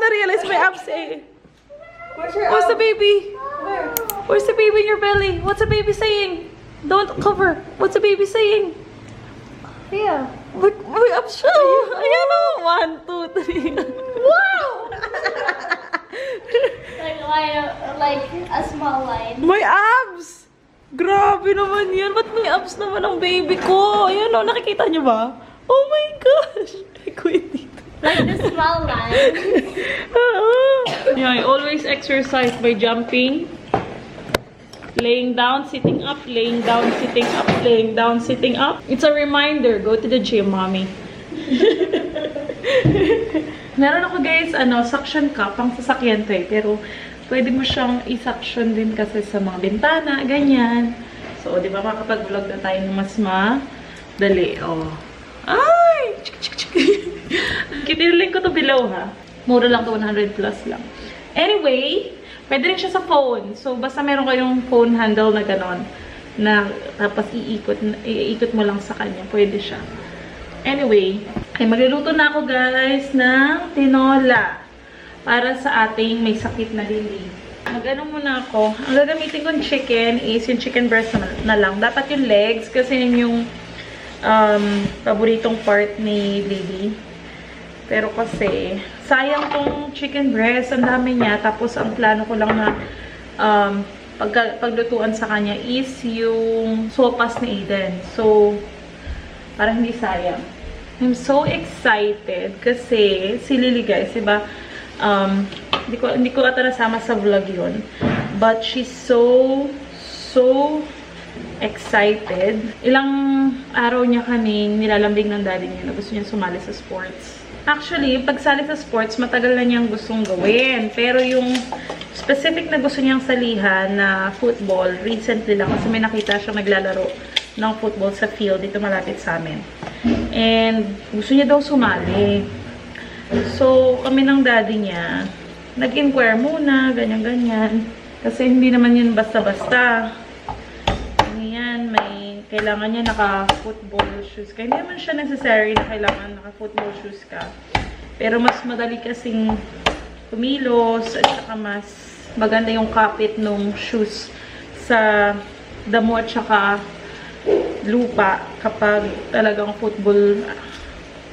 na-realize may abs eh. Where's your What's the baby? Where? Where's the baby in your belly? What's the baby saying? Don't cover. What's the baby saying? Yeah. May abs siya. Ayan o. 1, 2, 3. Wow! like a small line. May abs! Grabe naman yan. Ba't may abs naman ang baby ko? Ayan o. Nakikita niyo ba? Oh my gosh. Wait dito. Like the small line. Yeah, I always exercise by jumping. Laying down, sitting up, laying down, sitting up, laying down, sitting up. It's a reminder, go to the gym, mommy. Meron ako guys, suction cup, pang sasakyan to eh. Pero pwede mo siyang i-suction din kasi sa mga bintana, ganyan. So, di ba makapag-vlog na tayo ng mas madali. Oh. Ay! Kitilink ko to below ha. Mura lang to, 100 plus lang. Anyway, pwede rin siya sa phone. So, basta meron kayong phone handle na ganon. Na tapos iikot mo lang sa kanya. Pwede siya. Anyway, ay magluluto na ako guys ng tinola. Para sa ating may sakit na lili. Mag-ano muna ako. Ang gagamitin kong chicken is yung chicken breast na lang. Dapat yung legs kasi yun yung paboritong part ni Lily. Pero kasi, sayang tong chicken breast. Ang dami niya. Tapos, ang plano ko lang na paglutuan sa kanya is yung sopas ni Aiden. So, para hindi sayang. I'm so excited kasi si Lily guys, diba? Hindi ko ata nasama sa vlog yun. But she's so excited. Ilang araw niya kaming nilalambing ng daddy niya na gusto niya sumali sa sports. Actually, pagsali sa sports, matagal na niyang gustong gawin. Pero yung specific na gusto niyang salihan na football, recently lang kasi may nakita siyang naglalaro ng football sa field dito malapit sa amin. And gusto niya daw sumali. So, kami ng daddy niya, nag-inquire muna, ganyan-ganyan. Kasi hindi naman yun basta-basta. Kailangan niya naka-football shoes. Kaya hindi naman siya necessary na kailangan naka-football shoes ka. Pero mas madali kasing kumilos at saka mas maganda yung kapit ng shoes sa damo at saka lupa kapag talagang football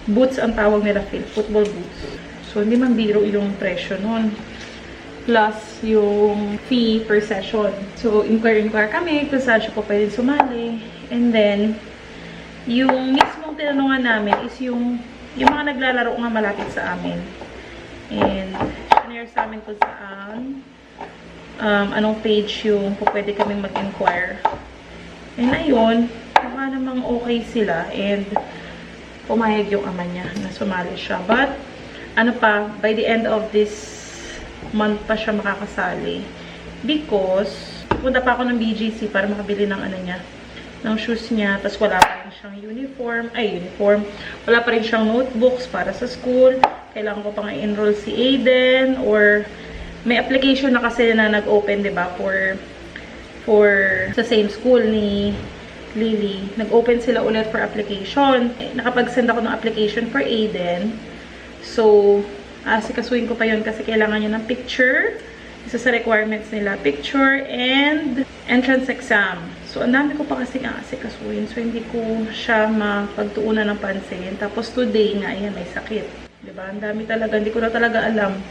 boots ang tawag nila, football boots. So, hindi man biro yung presyo nun. Plus, yung fee per session. So, inquire kami kung saan siya po pwede sumali. And then, yung mismong tinanungan namin is yung mga naglalaro nga malapit sa amin. And, share sa amin kung saan, anong page yung pwede kaming mag-inquire. And ayun, mukha namang okay sila. And, pumayag yung ama niya na sumali siya. But, ano pa, by the end of this month pa siya makakasali. Because, punta pa ako ng BGC para makabili ng ano niya, ng shoes niya. Tapos wala pa rin siyang uniform. Wala pa rin siyang notebooks para sa school. Kailangan ko pang i-enroll si Aiden. Or, may application na kasi na nag-open, diba? For sa same school ni Lily. Nag-open sila ulit for application. Nakapag-send ako ng application for Aiden. So, asikasuhin ko pa yun kasi kailangan niya ng picture. Isa sa requirements nila, picture and entrance exam. So, ang dami ko pa kasi asikasuhin. So, hindi ko siya mapagtuunan ng pansin. Tapos, today nga, ayan, may sakit. Diba? Ang dami talaga. Hindi ko na talaga alam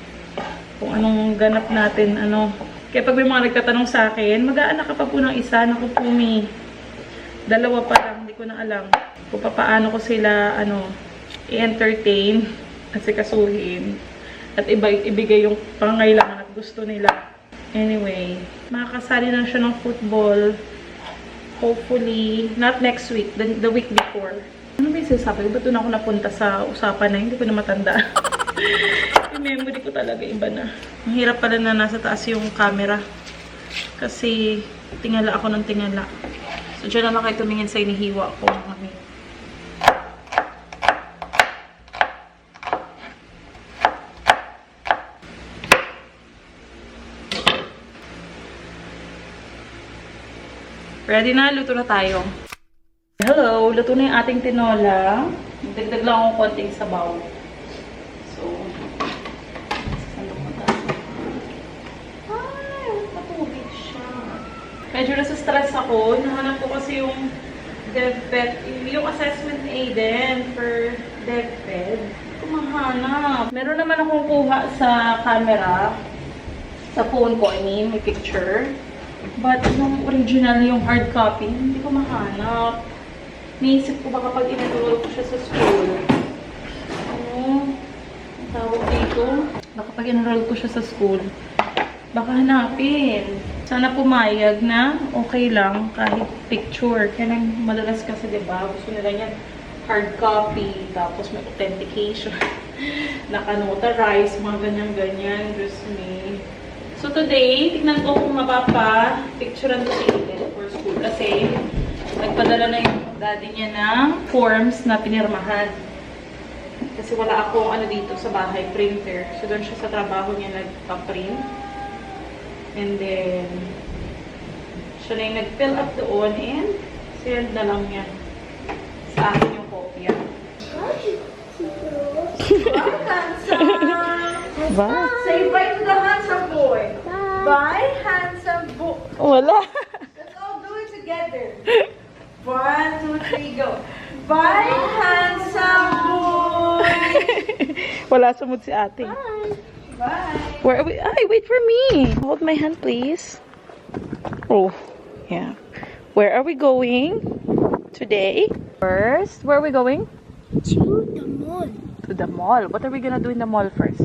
kung anong ganap natin, Kaya pag may mga nagtatanong sa akin, mag-aanak ka pa po ng isa. Naku po, may dalawa pa lang. Hindi ko na alam kung paano ko sila, i-entertain, asikasuhin, at ibigay yung pangangailangan at gusto nila. Anyway, makakasali na siya ng football. Hopefully, not next week, the week before. Ano ba yung sinasabi ko? Ba't doon ako napunta sa usapan na hindi ko na matanda? Yung memory ko talaga iba na. Ang hirap pala na nasa taas yung camera. Kasi tingala ako ng tingala. So, dyan na lang kayo tumingin sa inihiwa ko. Ready na? Luto na tayo. Hello! Luto na yung ating tinola. Dagdag lang akong konting sabaw. So, medyo nasa-stress ako. Nahanap ko kasi yung DepEd, yung assessment ni Aiden for DepEd. Kumahanap. Meron naman akong kuha sa camera. Sa phone ko, I mean, may picture. But yung original, yung hard copy, hindi ko mahanap. Naisip ko ba kapag in-enroll ko siya sa school, ang tawag dito? Baka pag in-enroll ko siya sa school, baka hanapin. Sana pumayag na okay lang kahit picture. Kaya nang madalas kasi, diba, gusto nila yan hard copy, tapos may authentication, naka-notarize, mga ganyan-ganyan. Diyos me. So today, tignan ko kung mapapa-picturean ko si Aiden for school. Kasi nagpadala na yung daddy niya ng forms na pinirmahan. Kasi wala akong dito sa bahay, printer. So doon siya sa trabaho niya nagpa-print. And then, siya na yung nag-fill up doon and send na lang niya sa akin yung kopya. Ba? Say bye to the handsome boy. Bye, handsome boy. Wala. Let's all do it together. 1, 2, 3, go. Bye, handsome boy. Wala sumud si ate. Bye. Where are we? Ay, wait for me. Hold my hand, please. Oh, yeah. Where are we going today? First, where are we going? To the mall. To the mall. What are we gonna do in the mall first?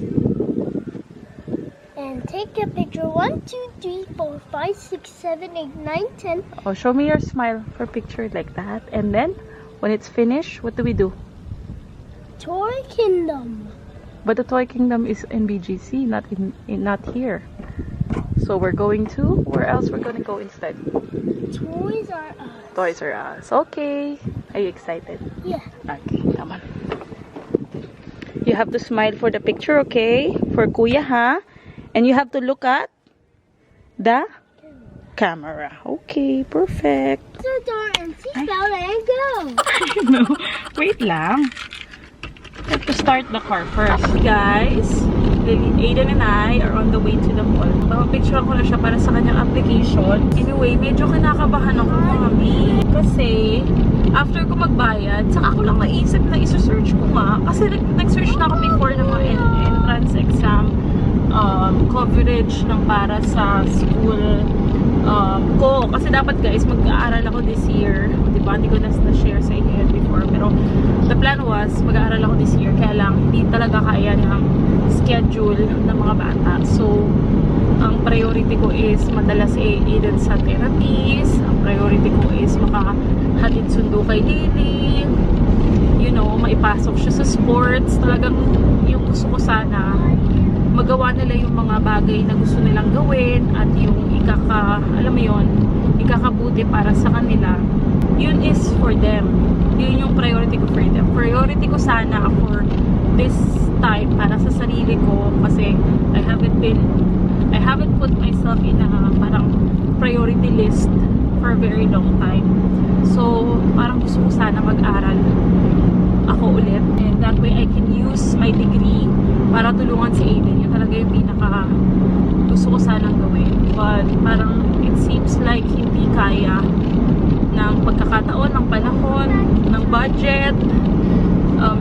And take a picture. 1, 2, 3, 4, 5, 6, 7, 8, 9, 10. Oh, show me your smile for picture like that. And then, when it's finished, what do we do? Toy Kingdom. But the Toy Kingdom is in BGC, not not here. So we're going to, where else we're gonna go instead? Toys R Us. Toys R Us. Okay. Are you excited? Yeah. Okay, come on. You have to smile for the picture, okay? For Kuya, ha? And you have to look at the camera. Okay, perfect. The door and seatbelt and go. No, wait lang. We have to start the car first. Guys, Aiden and I are on the way to the mall. Picture ko na siya para sa kanyang application. Anyway, medyo kinakabahan ako mami. Kasi, after ko magbayad, saka ako lang naisip na isa-search ko nga. Kasi nag-search na ako before ng mga entrance exam coverage ng para sa school ko. Kasi dapat guys, mag-aaral ako this year. Diba? Hindi ko na-share sa inyo yun before. Pero the plan was, mag-aaral ako this year. Kaya lang, hindi talaga kaya ng schedule ng mga bata. So, ang priority ko is madala si Aiden sa therapies. Ang priority ko is makahatid sundo kay Lily. You know, maipasok siya sa sports. Talagang yung gusto ko sana, magawa nila yung mga bagay na gusto nilang gawin at yung alam mo yun, ikakabuti para sa kanila. Yun is for them. Yun yung priority ko for them. Priority ko sana for this time para sa sarili ko kasi I haven't put myself in a parang priority list for a very long time. So, parang gusto ko sana mag-aral ako ulit and that way I can use my degree para tulungan si Aiden. Yun talaga yung pinaka gusto ko sanang gawin. But parang it seems like hindi kaya ng pagkakataon, ng panahon, ng budget.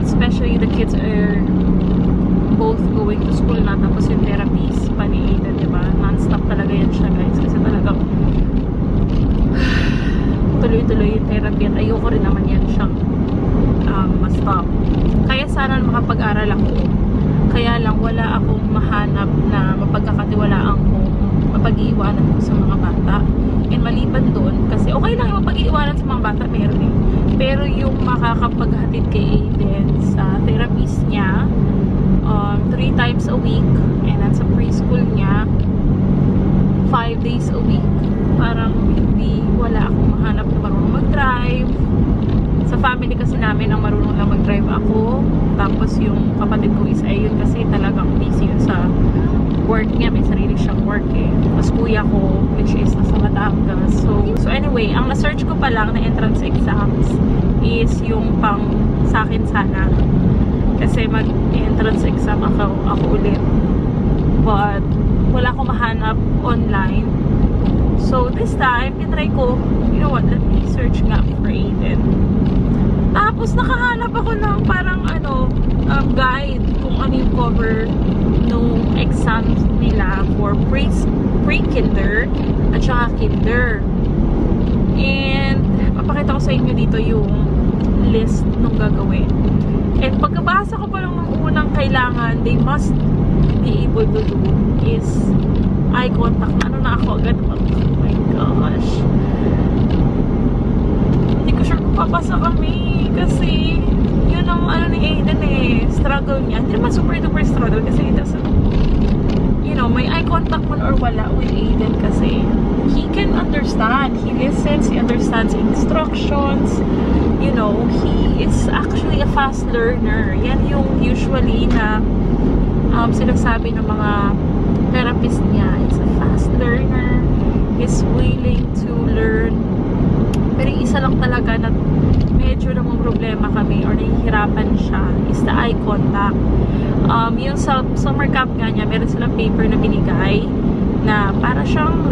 Especially the kids are both going to school na tapos yung therapies pa ni Aiden, diba? Non-stop talaga yan siya guys kasi talagang tuloy-tuloy yung therapy at ayoko rin naman yan siyang ma-stop. Kaya sana makapag-aral ako. Kaya lang wala akong mahanap na mapagkakatiwalaan ko, mapag-iiwanan ko sa mga bata. And maliban doon, kasi okay lang yung mapag-iiwanan sa mga bata, meron eh. Pero yung makakapaghatid kay Aiden sa therapist niya, 3 times a week, and then sa preschool niya, 5 days a week. Parang wala akong mahanap na marunong mag-drive. Sa family kasi namin, ang marunong lang mag-drive ako. Tapos yung kapatid ko is ayun kasi talagang busy yun sa work niya. May sarili siyang work eh. Tapos kuya ko, which is nasa Batangas. So anyway, ang na-search ko pa lang na entrance exams is yung pang sa akin sana. Kasi mag-entrance exam ako ulit. But wala akong mahanap online So, this time, tinry ko, you know what, let me search nga for Aiden. Tapos, nakahanap ako ng parang, guide kung ano yung cover nung exams nila for pre-kinder at saka kinder. And, papakita ko sa inyo dito yung list nung gagawin. And, pagkabasa ko pa lang ng unang kailangan, they must be able to do is eye contact. Ano na ako agad? Oh my gosh. Hindi ko sure kung papasa kami. Kasi, yun ang ni Aiden struggle niya. Hindi naman super duper struggle kasi it doesn't, may eye contact man or wala with Aiden kasi he can understand. He listens, he understands instructions. He is actually a fast learner. Yan yung usually na sinasabi ng mga therapist niya. He's a fast learner. He's willing to learn. Pero isa lang talaga na medyo namang problema kami or nahihirapan siya is the eye contact. Yung sa summer camp nga niya, meron silang paper na binigay na para siyang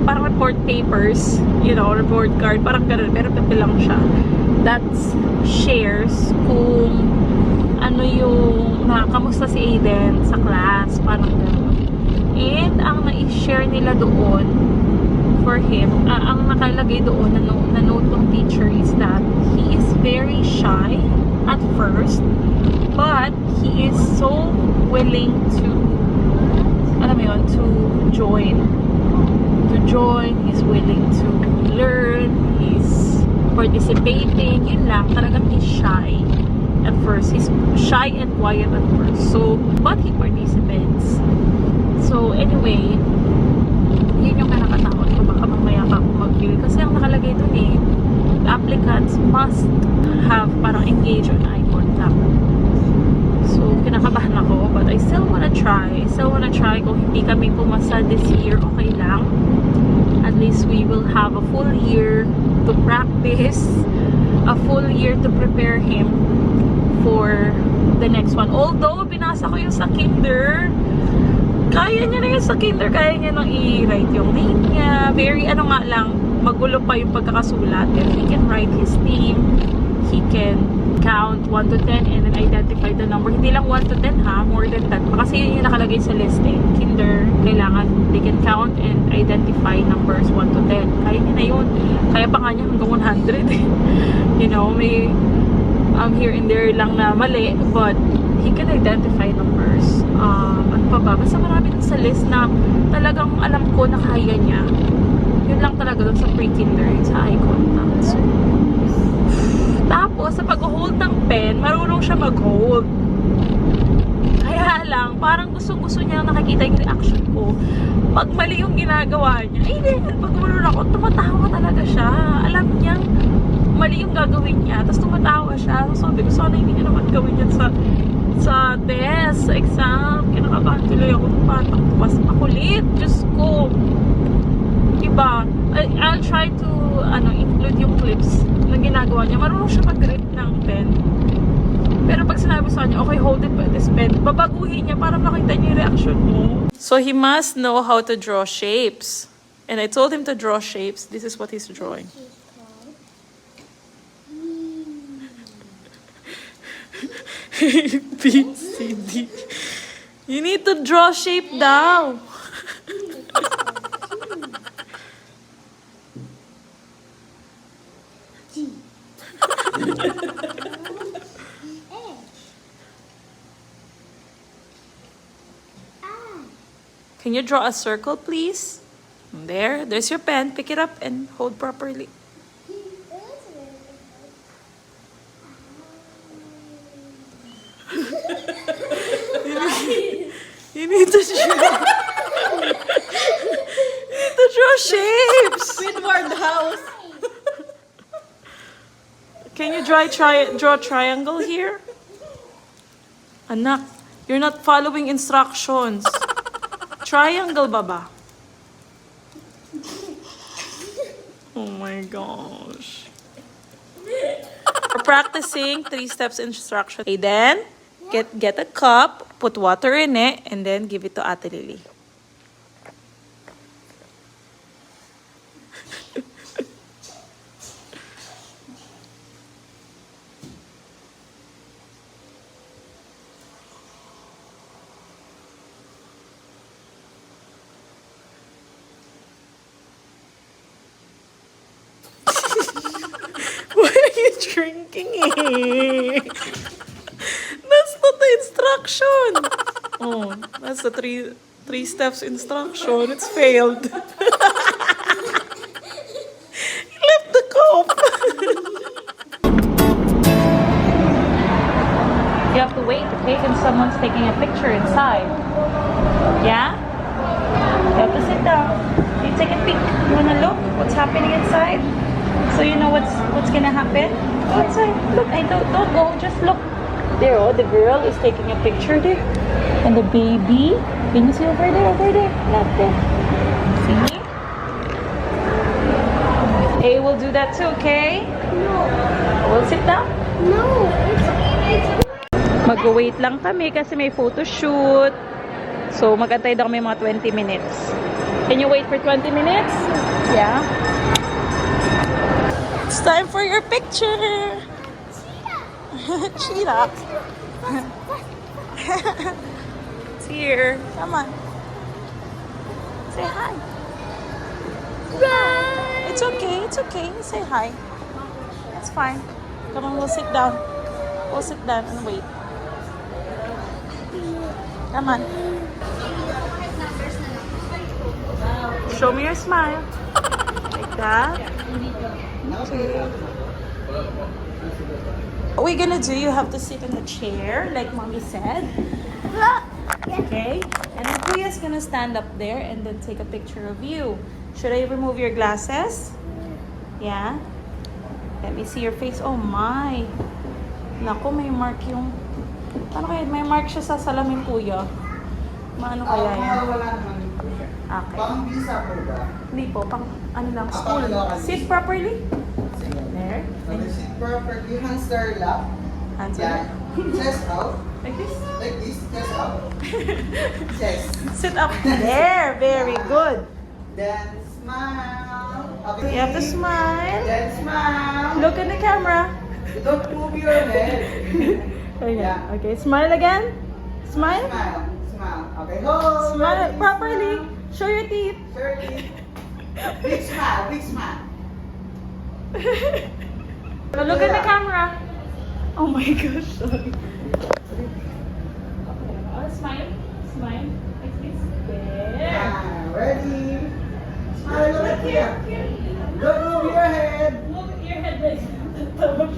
parang report papers, report card, parang gano'n, pero papel lang siya. That shares kung ano yung kamusta si Aiden sa class, parang gano'n. And ang na-share nila doon for him, ang nakalagay doon na note ng teacher is that he is very shy at first, but he is so willing to, to join, he's willing to learn, he's participating, yun lang, talagang he's shy at first. He's shy and quiet at first, but he participates. So, anyway, yun yung kinakatakot ko. Baka mamaya pa ako mag-feel. Kasi ang nakalagay dun the applicants must have parang engage on eye contact. So, kinakabahan ako. But I still wanna try. Kung hindi kami pumasa this year, okay lang. At least we will have a full year to practice. A full year to prepare him for the next one. Although, binasa ko yung sa kinder, kaya niya na yun sa kinder, kaya niya nang i-write yung name niya. Very, magulo pa yung pagkakasulat. And he can write his name. He can count 1 to 10 and then identify the number. Hindi lang 1 to 10 ha, more than that. Kasi yun yung nakalagay sa list Kinder, kailangan, they can count and identify numbers 1 to 10. Kaya niya na yun. Kaya pa nga niya hanggang 100 may here and there lang na mali, but he can identify numbers. Ano pa ba? Basta marami dun sa list na talagang alam ko na kaya niya. Yun lang talaga dun sa pre-kinder, sa eye contact. So, tapos, sa pag-hold ng pen, marunong siya mag-hold. Kaya lang, parang gusto niya nakikita yung reaction ko. Pag mali yung ginagawa niya, pag marunong ako, tumatawa talaga siya. Alam niyang mali yung gagawin niya, tapos tumatawa siya. So, sabi ko, sana hindi niya naman gawin yan sa test, sa exam. Kinakabahan tuloy ako ng batang mas makulit. Diyos ko. Iba. I'll try to include yung clips na ginagawa niya. Marunong siya mag-grip ng pen. Pero pag sinabi sa kanya, okay, hold this pen, babaguhin niya para makita niya yung reaction mo. So, he must know how to draw shapes. And I told him to draw shapes. This is what he's drawing. B, C, D. You need to draw shape daw. Can you draw a circle, please? There's your pen. Pick it up and hold properly. You need to draw. You need to draw shapes. Squidward house. Can you draw a triangle here? Anak, you're not following instructions. Triangle, baba. Oh my gosh. We're practicing 3 steps instruction. Okay, then get a cup, put water in it, and then give it to Ate Lily. working eh. That's not the instruction. Oh, that's the three steps instruction. It's failed. He left the cup. You have to wait, okay? And someone's taking a picture inside. Yeah? You have to sit down. You take a peek. You wanna look what's happening inside? So you know what's gonna happen? Go inside. Look, don't go. Just look. There, oh, the girl is taking a picture there. And the baby. Can you see over there? Over there. Not there. See? A will do that too, okay? No. We'll sit down. No. It's Mag-wait lang kami kasi may photo shoot. So, mag-antay daw kami mga 20 minutes. Can you wait for 20 minutes? Yeah. It's time for your picture. Cheetah. It's here. Come on. Say hi. right. It's okay. It's okay. Say hi. It's fine. Come on, we'll sit down. We'll sit down and wait. Come on. Show me your smile. Like that. Okay. What we're gonna do, you have to sit in the chair, like mommy said. Okay? And then Kuya's gonna stand up there and then take a picture of you. Should I remove your glasses? Yeah? Let me see your face. Oh my! Naku, may mark yung... Ano kaya? May mark siya sa salamin, Kuya. Maano kaya yan? Wala naman po siya. Okay. Pang visa po ba? Hindi po, pang ano lang, school. Pang- Sit properly. There. When you sit properly, hands to your lap. Hands Yeah. Chest out. Like this. Like this, chest out. Chest. Sit up there. Very good. Then smile. Okay. You have to smile. Then smile. Look in the camera. Don't move your head. Okay. Yeah. Okay. Smile again. Smile. Smile. Smile. Okay, hold. Smile Ready, properly. smile. Show your teeth. 30. Big smile, big smile. Look in the camera. Oh my gosh. Sorry. Oh, smile. Smile. Like this. There. Ready? Smile like here. Don't move your head. Move your head like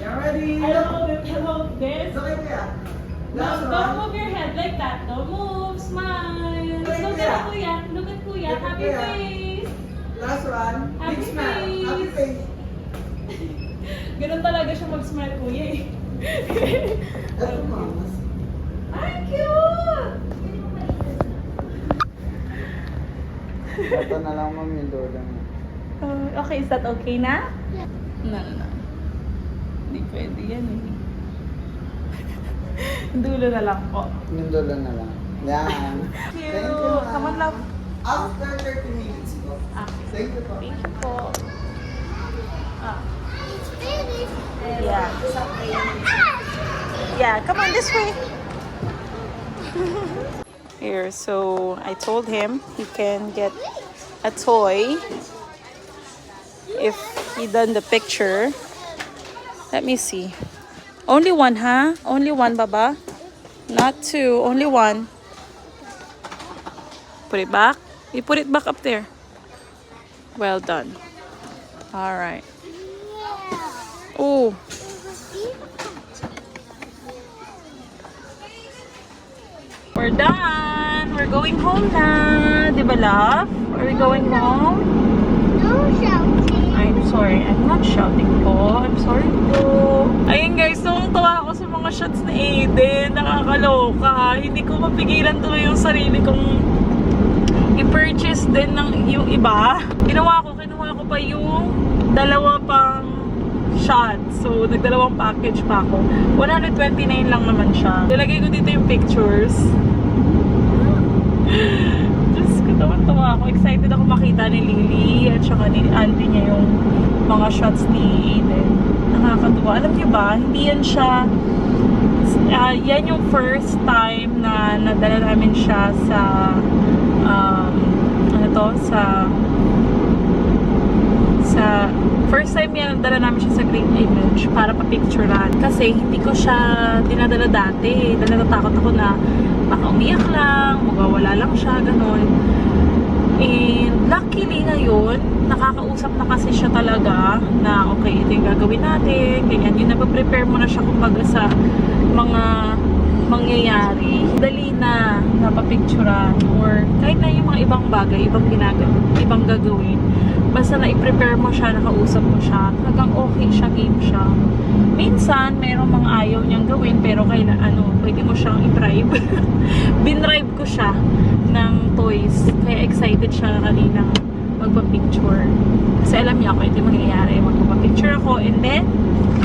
You ready? I don't hold it. I hold this. It's okay, Kuya. No, Last don't one. move your head like that. Don't move. Smile. Like Look that. at Kuya. Look at Kuya. Look at Happy Kuya. face. Last one. Happy Big smile. face. Happy face. Ganun talaga siya mag-smile, Kuya eh. Ito, mamas. Ay, cute! Ito na lang, ma'am, yung doon. Okay, is that okay na? Yeah. No. Hindi pwede yan eh. Dulo na lang po. Yung doon na lang. Yan. Cute! Thank you, ma'am. Come on, love. After 30 minutes po. Okay. Thank you po. Thank you po. Ah. It's finished. Yeah. Yeah, come on this way. Here, so I told him he can get a toy if he done the picture. Let me see. Only one, huh? Only one, Baba? Not two, only one. Put it back. You put it back up there. Well done. All right. Yeah. Oh. We're done. We're going home na. Di ba, love? Are we going home? No shouting. I'm sorry. I'm not shouting po. I'm sorry po. Ayun guys, tuwang-tuwa ako sa mga shots ni Aiden. Nakakaloka. Hindi ko mapigilan tuloy yung sarili kong i-purchase din ng yung iba. Kinuha ko pa yung dalawa pang shot. So, nagdalawang package pa ako. 129 lang naman siya. Nilagay ko dito yung pictures. Diyos ko, tawa ako. Excited ako makita ni Lily at saka ni Andy niya yung mga shots ni Aiden. Nakakatuwa. Alam niyo ba, hindi yan siya yan yung first time na nadala namin siya sa First time yan, dala namin siya sa Great Image para pa-picturean. Kasi hindi ko siya dinadala dati. Natatakot ako na baka umiyak lang, magawala lang siya, ganun. And luckily ngayon, nakakausap na kasi siya talaga na okay, ito yung gagawin natin, ganyan. Yung napaprepare mo na siya kumbaga sa mga mangyayari. Dali na napapicturean or kahit na yung mga ibang bagay, ibang gagawin. Basta na-i-prepare mo siya, nakausap mo siya, talagang okay siya, game siya. Minsan, merong mga ayaw niyang gawin, pero pwede mo siyang i-bribe. Binribe ko siya ng toys. Kaya excited siya kanina magpa-picture. Kasi alam niya ako, ito yung mangyayari. Magpa-picture ako, and then,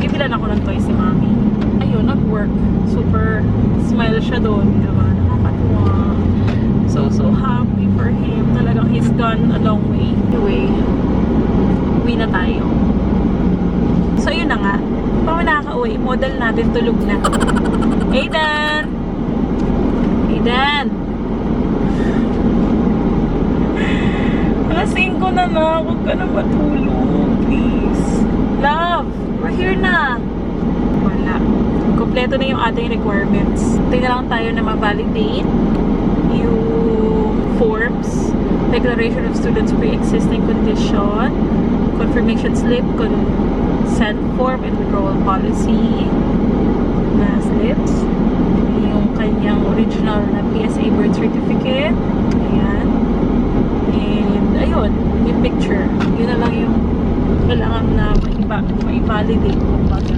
ibilan ako ng toys si Mami. Ayun, nag-work. Super smile siya doon. Diba? Nakakatuwa. So happy for him. Talagang he's gone a long way. Anyway, uwi na tayo. So, yun na nga. Paano nakaka-uwi? Model natin, tulog na. Aiden! Aiden! Alas 5 na na. Huwag ka na matulog. Please. Love! We're here na. Wala. Kompleto na yung ating requirements. Tingnan lang tayo na ma-validate yung forms, declaration of students pre-existing condition, confirmation slip, consent form, and withdrawal policy na slips, yung kanyang original na PSA birth certificate, ayan, and ayun, yung picture, yun na lang yung kailangan na ma-validate kumbaga.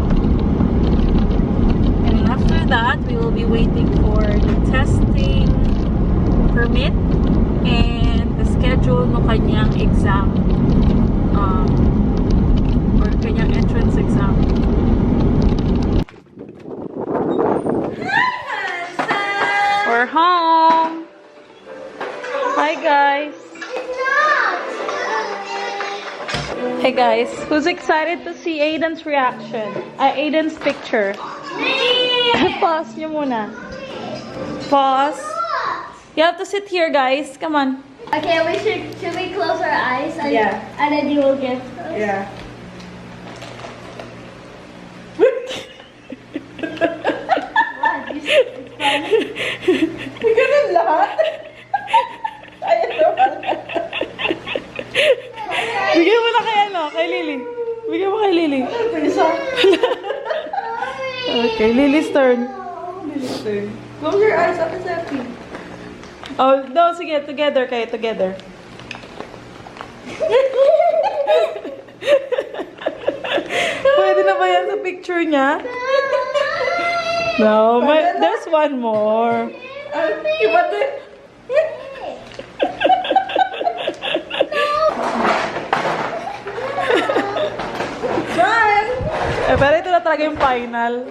And after that, we will be waiting for the testing permit and the schedule ng kanyang exam or kanyang entrance exam. We're home! Hi guys! Hey guys, who's excited to see Aiden's reaction? Aiden's picture. Pause nyo muna. Pause. You have to sit here, guys. Come on. Okay, should we close our eyes? Yeah. And then you will give us? Yeah. What? It's funny. Ganun lahat. Ayan naman. Bigyan mo na kay Lily. Bigyan mo kay Lily. Okay, Lily's turn. Lily's turn. Close your eyes. Ako selfie. Oh, no, sige. Together kayo. Together. Pwede na ba yan sa picture niya? No, there's one more. Iba din. Pero ito na talaga yung final.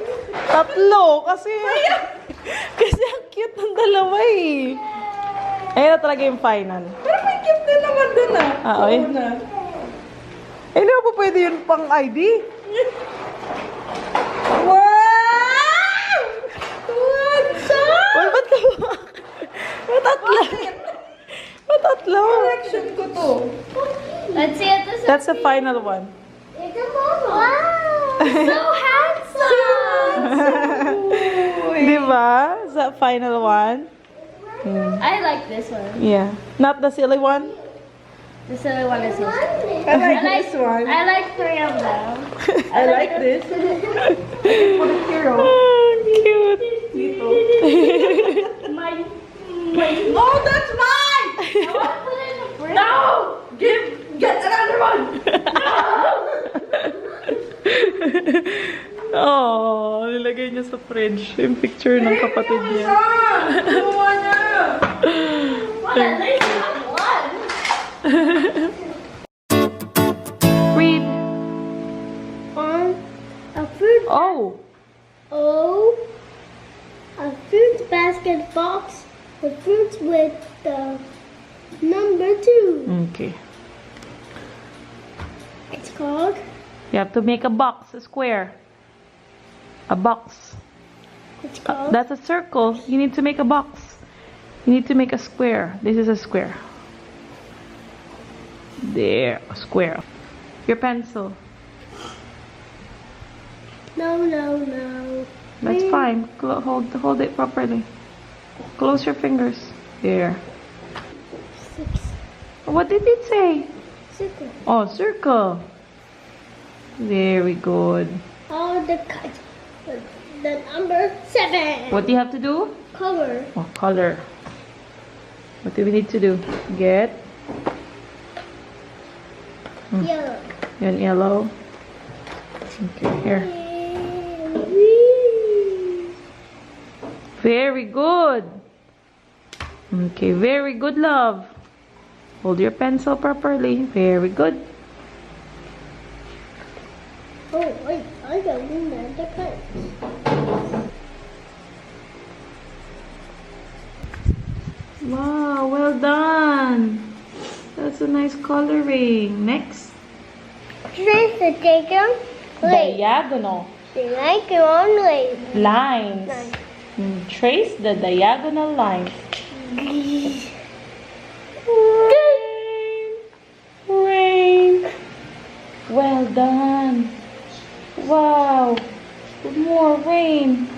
Tatlo, kasi ang cute ng dalawa eh. Ayun na talaga yung final. Pero may cute na naman dun ah. Oo eh. Eh, hindi pa pwede yun pang ID? Wow! What's up? Well, ba't ka ba? Matatlo. Matatlo. Collection ko to. Let's see it. That's the final one. Wow! So handsome! Diba? Is that final one? I like this one. Yeah. Not the silly one? This other one is so I like this one. I like three of them. I like this. For the hero. Oh, cute. My No, that's mine! I want to put it in the fridge. No! Get another one! Oh, nilagay niya sa fridge yung picture ng kapatid niya. Kuha niya! What? At least I have one. Read. On a fruit. Oh. A fruit basket box with fruits with the number 2. Okay. It's called. You have to make a box, a square. A box. It's called. That's a circle. You need to make a box. You need to make a square. This is a square. There, a square. Your pencil. No, no, no. That's fine. Hold it properly. Close your fingers. There. 6. What did it say? Circle. Oh, circle. Very good. Oh, the cut. The number 7. What do you have to do? Color. Oh, color. What do we need to do? Get Yellow. yellow. Okay, here. Very good. Okay, very good, love. Hold your pencil properly. Very good. Oh, wait. I got another cut. Wow, well done. That's a nice coloring. Next. Trace the diagonal Diagonal lines. Lines. Trace the diagonal lines. Rain. Well done. Wow. More rain.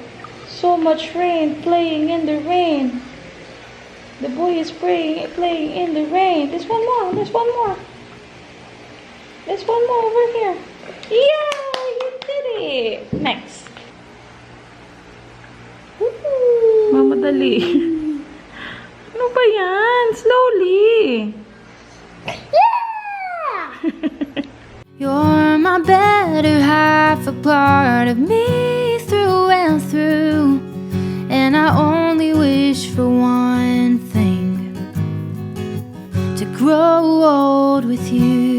So much rain, playing in the rain. The boy is playing in the rain. There's one more. There's one more. There's one more over here. Yeah, you did it. Next. Mamadali. Ano ba yan? Slowly. Yeah! You're my better half, a part of me through and through. And I only wish for one thing: to grow old with you.